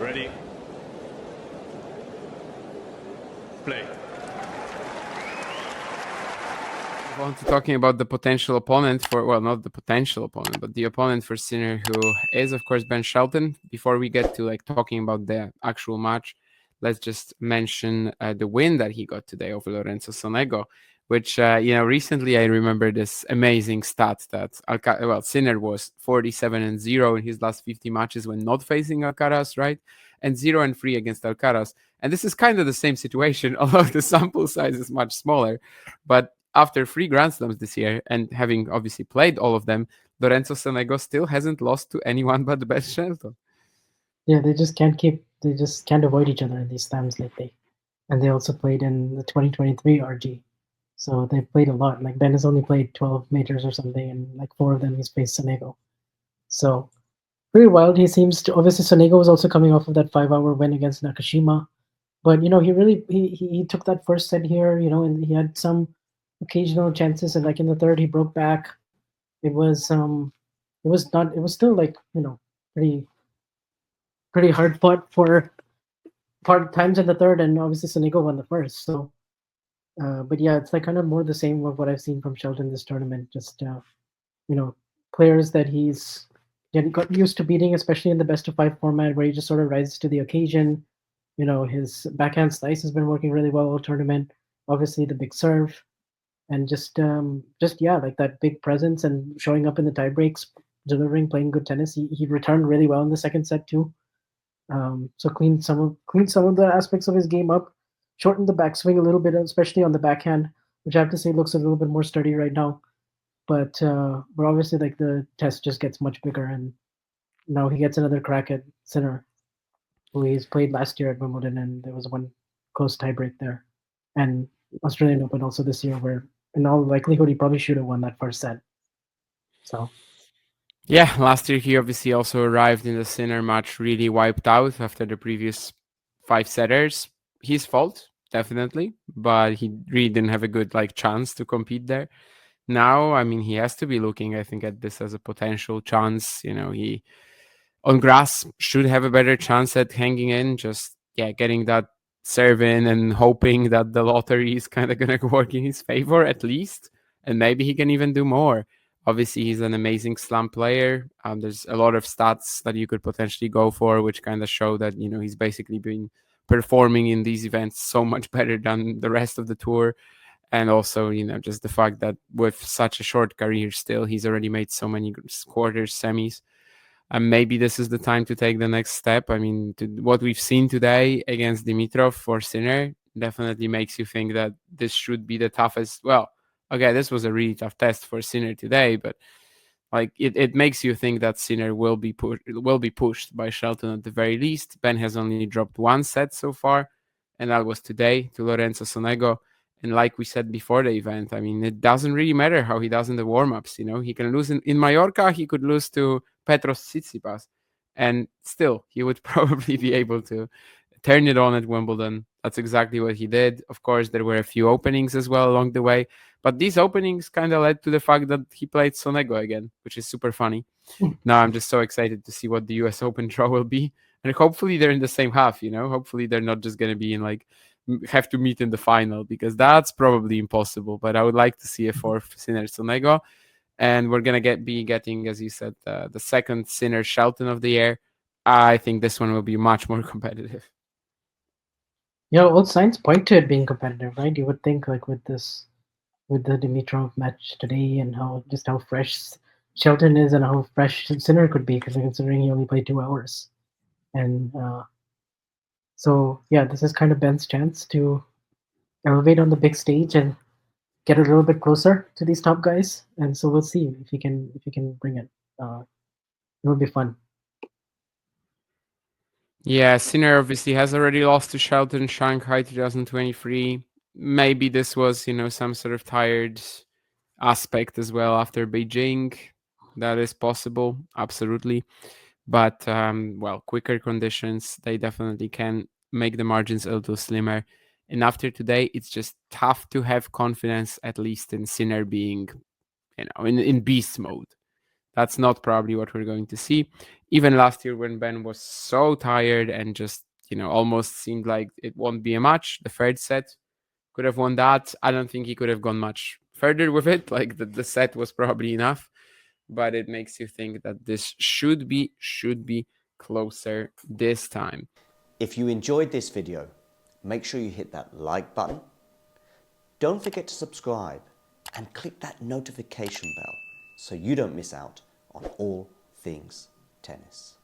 Ready. Play. On to talking about the potential opponent for, well, not the potential opponent, but the opponent for Sinner, who is, of course, Ben Shelton. Before we get to like talking about the actual match, let's just mention the win that he got today over Lorenzo Sonego, which, recently I remember this amazing stat that Sinner was 47-0 in his last 50 matches when not facing Alcaraz, right? And 0-3 against Alcaraz. And this is kind of the same situation, although the sample size is much smaller. But after 3 Grand Slams this year and having obviously played all of them, Lorenzo Sonego still hasn't lost to anyone but Ben Shelton. Yeah, they just can't avoid each other in these slams lately. And they also played in the 2023 RG. So they've played a lot. Like Ben has only played 12 majors or something, and like 4 of them he's faced Sonego. So pretty wild. He seems to, obviously Sonego was also coming off of that 5-hour win against Nakashima. But he really he took that first set here, and he had some occasional chances, and like in the third he broke back. It was it was still like, pretty hard fought for part times in the third, and obviously Sonego won the first. So but yeah, it's like kind of more the same of what I've seen from Shelton this tournament. Just you know, players that he's got used to beating, especially in the best of 5 format, where he just sort of rises to the occasion. His backhand slice has been working really well all tournament. Obviously, the big serve, and just yeah, like that big presence and showing up in the tie breaks, delivering, playing good tennis. He returned really well in the second set too. So cleaned some of the aspects of his game up, shortened the backswing a little bit, especially on the backhand, which I have to say looks a little bit more sturdy right now. But obviously, like the test just gets much bigger, and now he gets another crack at Sinner, who he's played last year at Wimbledon, and there was one close tiebreak there, and Australian Open also this year, where in all likelihood he probably should have won that first set. So Yeah, last year he obviously also arrived in the Sinner match really wiped out after the previous 5 setters. His fault, definitely, but he really didn't have a good like chance to compete there. Now, I mean, he has to be looking, I think, at this as a potential chance. He on grass should have a better chance at hanging in. Just getting that serve in and hoping that the lottery is kind of gonna work in his favor at least, and maybe he can even do more. Obviously, he's an amazing slam player. There's a lot of stats that you could potentially go for, which kind of show that he's basically been performing in these events so much better than the rest of the tour. And also, just the fact that with such a short career still, he's already made so many quarters, semis, and maybe this is the time to take the next step. I mean, what we've seen today against Dimitrov for Sinner definitely makes you think that this should be the toughest. Well, okay, this was a really tough test for Sinner today, but like it makes you think that Sinner will be pushed by Shelton at the very least. Ben has only dropped 1 set so far, and that was today to Lorenzo Sonego. And like we said before the event, I mean, it doesn't really matter how he does in the warm-ups. He can lose in Mallorca, he could lose to Petros Tsitsipas, and still he would probably be able to turn it on at Wimbledon. That's exactly what he did. Of course, there were a few openings as well along the way, but these openings kind of led to the fact that he played Sonego again, which is super funny. Now I'm just so excited to see what the US Open draw will be. And hopefully they're in the same half, Hopefully they're not just going to be in have to meet in the final, because that's probably impossible. But I would like to see a fourth Sinner Sonego. And we're going to be getting, as you said, the second Sinner Shelton of the year. I think this one will be much more competitive. all signs point to it being competitive, right? You would think, like with the Dimitrov match today, and how fresh Shelton is, and how fresh Sinner could be, because considering he only played 2 hours. And so yeah, this is kind of Ben's chance to elevate on the big stage and get a little bit closer to these top guys. And so we'll see if he can bring it. It will be fun. Yeah, Sinner obviously has already lost to Shelton Shanghai 2023. Maybe this was, some sort of tired aspect as well after Beijing. That is possible, absolutely. But, quicker conditions, they definitely can make the margins a little slimmer. And after today, it's just tough to have confidence, at least in Sinner being, in beast mode. That's not probably what we're going to see. even last year when Ben was so tired and just, almost seemed like it won't be a match, the third set could have won that. I don't think he could have gone much further with it. Like the set was probably enough, but it makes you think that this should be closer this time. If you enjoyed this video, make sure you hit that like button. Don't forget to subscribe and click that notification bell so you don't miss out on all things tennis.